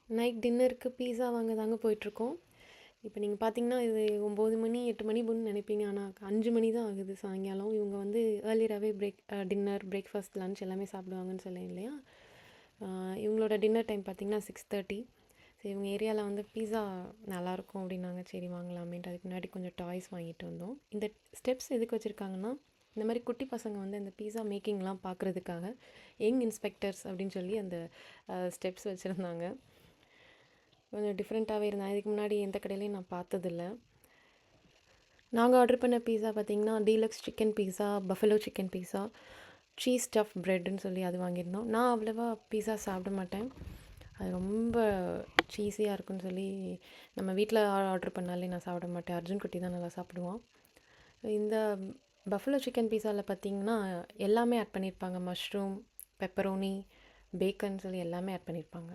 Night டின்னருக்கு பீஸா வாங்க தாங்க போயிட்டுருக்கோம். இப்போ நீங்க பார்த்தீங்கன்னா, இது 9 மணி, 8 மணி போன்னு நினைப்பீங்க. ஆனா 5 மணி தான் ஆகுது சாயங்காலம். இவங்க வந்து ஏர்லியராகவே டின்னர், பிரேக்ஃபாஸ்ட், லஞ்ச் எல்லாமே சாப்பிடுவாங்கன்னு சொன்னேன் இல்லையா? அ இவங்களோட டின்னர் டைம் பார்த்தீங்கன்னா 6:30. சரி இவங்க ஏரியாவில் வந்து பீஸா நல்லாயிருக்கும் அப்படின்னாங்க. சரி வாங்கலாமேன்ட்டு அதுக்கு முன்னாடி கொஞ்சம் டாய்ஸ் வாங்கிட்டு வந்தோம். இந்த ஸ்டெப்ஸ் எதுக்கு வச்சுருக்காங்கன்னா, இந்த மாதிரி குட்டி பசங்க வந்து இந்த பீஸா மேக்கிங்லாம் பார்க்குறதுக்காக யங் இன்ஸ்பெக்டர்ஸ் அப்படின்னு சொல்லி அந்த ஸ்டெப்ஸ் வச்சுருந்தாங்க. கொஞ்சம் டிஃப்ரெண்ட்டாகவே இருந்தேன். இதுக்கு முன்னாடி எந்த கடையிலையும் நான் பார்த்ததில்ல. நாங்கள் ஆர்டர் பண்ண பீஸா பார்த்தீங்கன்னா, deluxe chicken pizza, buffalo chicken pizza, cheese stuffed ப்ரெட்டுன்னு சொல்லி அது வாங்கியிருந்தோம். நான் அவ்வளோவா பீஸா சாப்பிட மாட்டேன். அது ரொம்ப சீஸியாக இருக்குன்னு சொல்லி நம்ம வீட்டில் ஆர்டர் பண்ணாலே நான் சாப்பிட மாட்டேன். அர்ஜுன் குட்டி தான் நல்லா சாப்பிடுவான். இந்த பஃபலோ சிக்கன் பீஸாவில் பார்த்தீங்கன்னா எல்லாமே ஆட் பண்ணியிருப்பாங்க. மஷ்ரூம், பெப்பரோனி, பேக்கன் சொல்லி எல்லாமே ஆட் பண்ணியிருப்பாங்க.